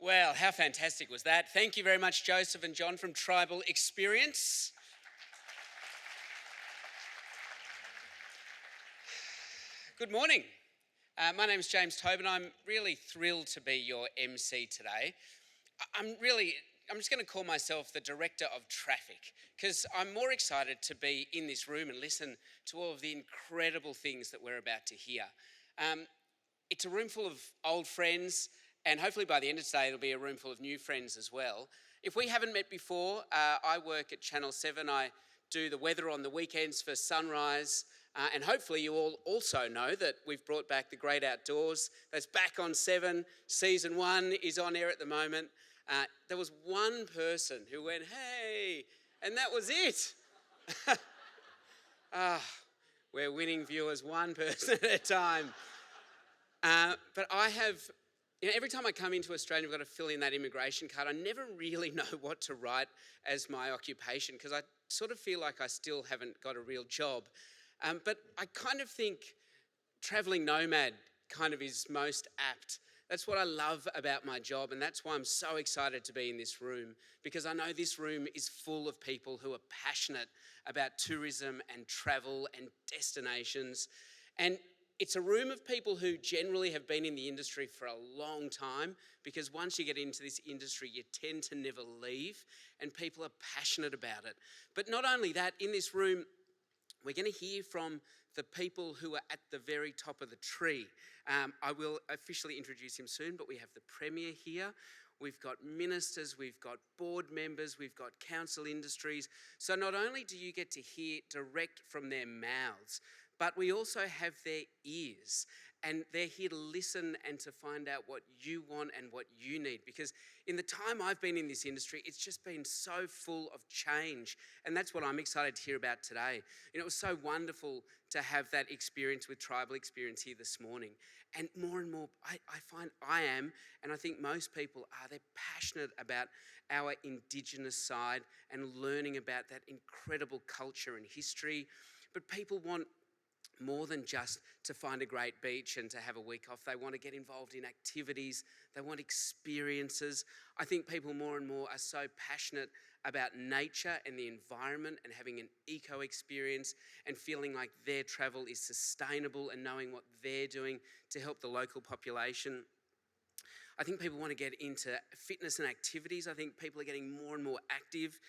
Well, how fantastic was that? Thank you very much, Joseph and John from Tribal Experience. Good morning. My name is James Tobin. I'm really thrilled to be your MC today. I'm just going to call myself the director of traffic because I'm more excited to be in this room and listen to all of the incredible things that we're about to hear. It's a room full of old friends, and hopefully by the end of today, it'll be a room full of new friends as well. If we haven't met before, I work at Channel 7. I do the weather on the weekends for Sunrise. And hopefully you all also know that we've brought back The Great Outdoors. That's back on 7. Season 1 is on air at the moment. There was one person who went, hey, and that was it. We're winning viewers one person at a time. But I have, every time I come into Australia, I've got to fill in that immigration card. I never really know what to write as my occupation because I sort of feel like I still haven't got a real job. But I kind of think travelling nomad kind of is most apt. That's what I love about my job, and that's why I'm so excited to be in this room, because I know this room is full of people who are passionate about tourism and travel and destinations. And it's a room of people who generally have been in the industry for a long time, because once you get into this industry, you tend to never leave, and people are passionate about it. But not only that, in this room, we're going to hear from the people who are at the very top of the tree. I will officially introduce him soon, but we have the Premier here. We've got ministers, we've got board members, we've got council industries. So not only do you get to hear direct from their mouths, but we also have their ears, and they're here to listen and to find out what you want and what you need. Because in the time I've been in this industry, it's just been so full of change. And that's what I'm excited to hear about today. It was so wonderful to have that experience with Tribal Experience here this morning. And more, I find I am, and I think most people are, they're passionate about our Indigenous side and learning about that incredible culture and history. But people want more than just to find a great beach and to have a week off. They want to get involved in activities. They want experiences. I think people more and more are so passionate about nature and the environment and having an eco experience and feeling like their travel is sustainable and knowing what they're doing to help the local population. I think people want to get into fitness and activities. I think people are getting more and more active.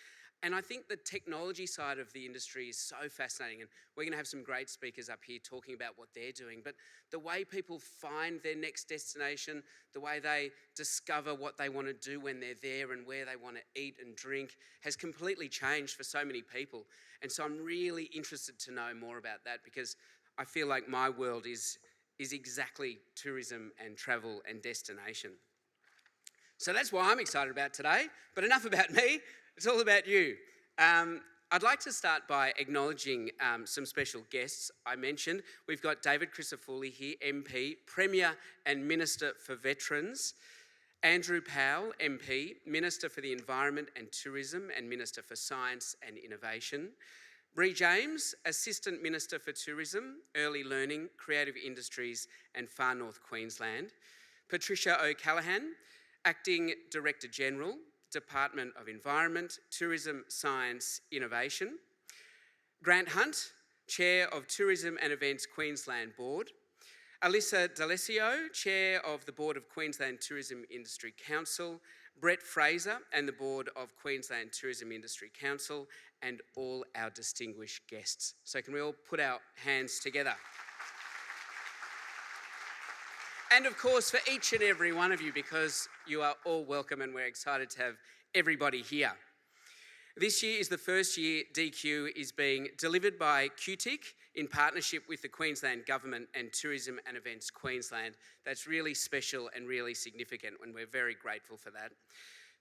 And I think the technology side of the industry is so fascinating, and we're going to have some great speakers up here talking about what they're doing. But the way people find their next destination, the way they discover what they want to do when they're there and where they want to eat and drink has completely changed for so many people. And so I'm really interested to know more about that, because I feel like my world is exactly tourism and travel and destination. So that's why I'm excited about today. But enough about me. It's all about you. I'd like to start by acknowledging some special guests I mentioned. We've got David Crisafulli here, MP, Premier and Minister for Veterans. Andrew Powell, MP, Minister for the Environment and Tourism and Minister for Science and Innovation. Bree James, Assistant Minister for Tourism, Early Learning, Creative Industries and Far North Queensland. Patricia O'Callaghan, Acting Director General, Department of Environment, Tourism, Science, Innovation. Grant Hunt, Chair of Tourism and Events Queensland Board. Alyssa D'Alessio, Chair of the Board of Queensland Tourism Industry Council. Brett Fraser and the Board of Queensland Tourism Industry Council, and all our distinguished guests. So can we all put our hands together? And of course, for each and every one of you, because you are all welcome and we're excited to have everybody here. This year is the first year DQ is being delivered by QTIC in partnership with the Queensland Government and Tourism and Events Queensland. That's really special and really significant, and we're very grateful for that.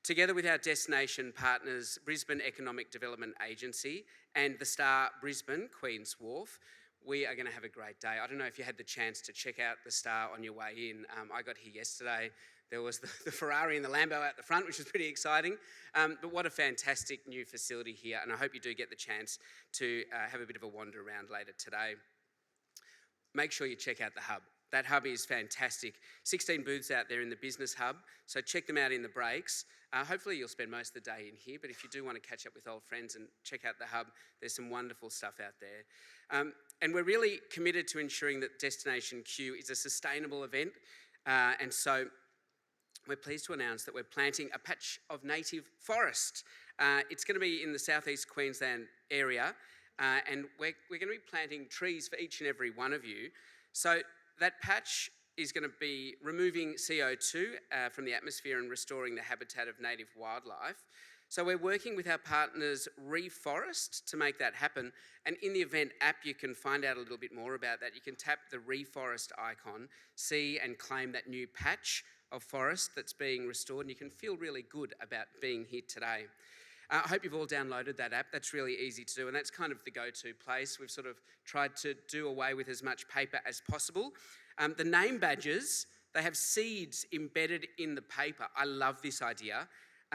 Together with our destination partners, Brisbane Economic Development Agency and the Star Brisbane, Queen's Wharf, we are going to have a great day. I don't know if you had the chance to check out the Star on your way in. I got here yesterday. There was the Ferrari and the Lambo out the front, which was pretty exciting. But what a fantastic new facility here. And I hope you do get the chance to have a bit of a wander around later today. Make sure you check out the hub. That hub is fantastic. 16 booths out there in the business hub, so check them out in the breaks. Hopefully you'll spend most of the day in here, but if you do want to catch up with old friends and check out the hub, there's some wonderful stuff out there. And we're really committed to ensuring that Destination Q is a sustainable event, and so we're pleased to announce that we're planting a patch of native forest. It's going to be in the southeast Queensland area, and we're going to be planting trees for each and every one of you. So that patch is going to be removing CO2 from the atmosphere and restoring the habitat of native wildlife. So we're working with our partners Reforest to make that happen. And in the event app, you can find out a little bit more about that. You can tap the Reforest icon, see and claim that new patch of forest that's being restored, and you can feel really good about being here today. I hope you've all downloaded that app. That's really easy to do, and that's kind of the go-to place. We've sort of tried to do away with as much paper as possible. The name badges, they have seeds embedded in the paper. I love this idea.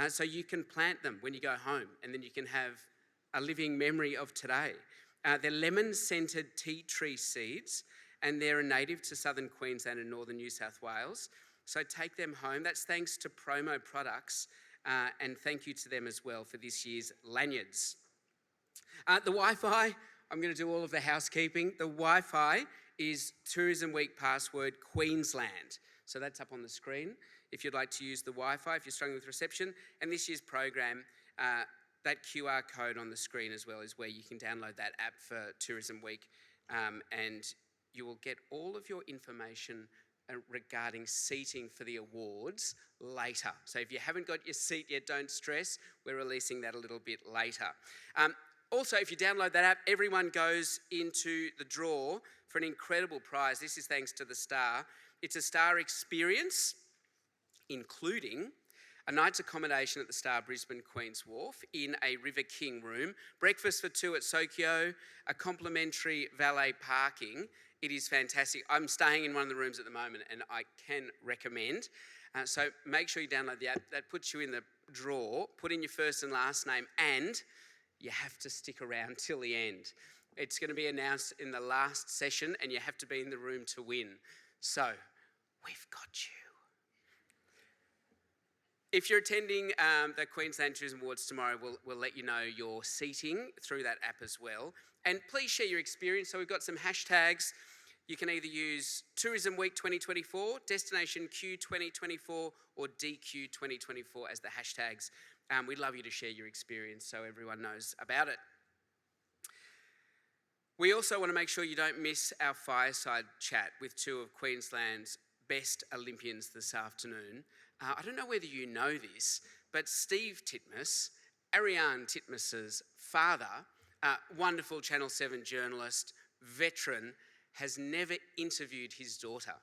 So you can plant them when you go home, and then you can have a living memory of today. They're lemon-scented tea tree seeds, and they're a native to southern Queensland and northern New South Wales. So take them home. That's thanks to Promo Products. And thank you to them as well for this year's lanyards. The Wi-Fi, I'm going to do all of the housekeeping. The Wi-Fi is Tourism Week password Queensland. So that's up on the screen if you'd like to use the Wi-Fi, if you're struggling with reception. And this year's program, that QR code on the screen as well is where you can download that app for Tourism Week. And you will get all of your information regarding seating for the awards later. So if you haven't got your seat yet, don't stress. We're releasing that a little bit later. Also, if you download that app, everyone goes into the draw for an incredible prize. This is thanks to the Star. It's a Star experience, including a night's accommodation at the Star Brisbane Queen's Wharf in a River King room, breakfast for two at Sokyo, a complimentary valet parking. It is fantastic. I'm staying in one of the rooms at the moment and I can recommend. So make sure you download the app. That puts you in the draw. Put in your first and last name, and you have to stick around till the end. It's going to be announced in the last session and you have to be in the room to win. So we've got you. If you're attending the Queensland Tourism Awards tomorrow, we'll let you know your seating through that app as well. And please share your experience. So we've got some hashtags. You can either use Tourism Week 2024, DestinationQ 2024, or DQ 2024 as the hashtags. We'd love you to share your experience so everyone knows about it. We also want to make sure you don't miss our fireside chat with two of Queensland's best Olympians this afternoon. I don't know whether you know this, but Steve Titmus, Ariane Titmus's father, wonderful Channel 7 journalist, veteran, has never interviewed his daughter.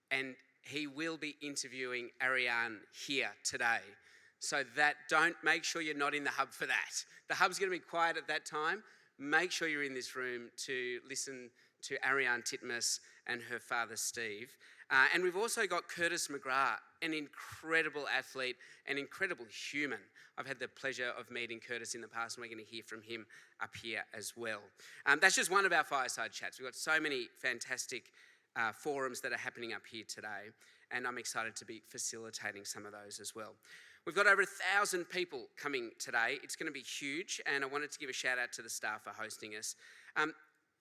And he will be interviewing Ariane here today. So make sure you're not in the hub for that. The hub's going to be quiet at that time. Make sure you're in this room to listen to Ariane Titmus and her father, Steve. And we've also got Curtis McGrath, an incredible athlete, an incredible human. I've had the pleasure of meeting Curtis in the past, and we're going to hear from him up here as well. That's just one of our fireside chats. We've got so many fantastic forums that are happening up here today, and I'm excited to be facilitating some of those as well. We've got over 1,000 people coming today. It's going to be huge, and I wanted to give a shout out to the staff for hosting us.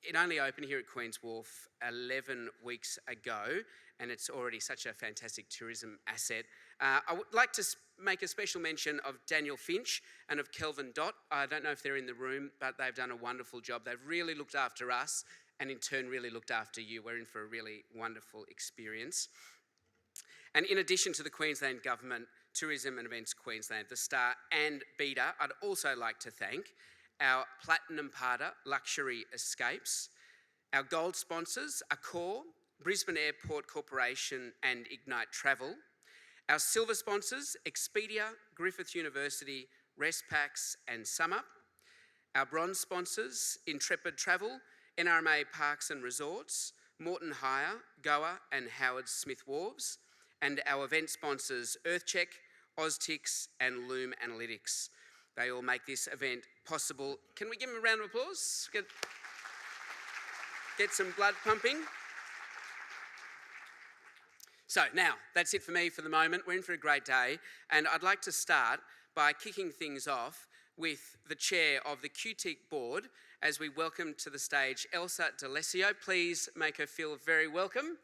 It only opened here at Queen's Wharf 11 weeks ago, and it's already such a fantastic tourism asset. I would like to make a special mention of Daniel Finch and of Kelvin Dott. I don't know if they're in the room, but they've done a wonderful job. They've really looked after us, and in turn really looked after you. We're in for a really wonderful experience. And in addition to the Queensland Government, Tourism and Events Queensland, the Star and Beta, I'd also like to thank our Platinum Partner, Luxury Escapes, our gold sponsors, Accor, Brisbane Airport Corporation and Ignite Travel, our silver sponsors, Expedia, Griffith University, Respacks and SumUp, our bronze sponsors, Intrepid Travel, NRMA Parks and Resorts, Morton Hire, Goa and Howard Smith Wharves, and our event sponsors, EarthCheck, Oztix and Loom Analytics. They all make this event possible. Can we give them a round of applause? Get some blood pumping. So now, that's it for me for the moment. We're in for a great day, and I'd like to start by kicking things off with the chair of the QTIC board as we welcome to the stage Elsa D'Alessio. Please make her feel very welcome.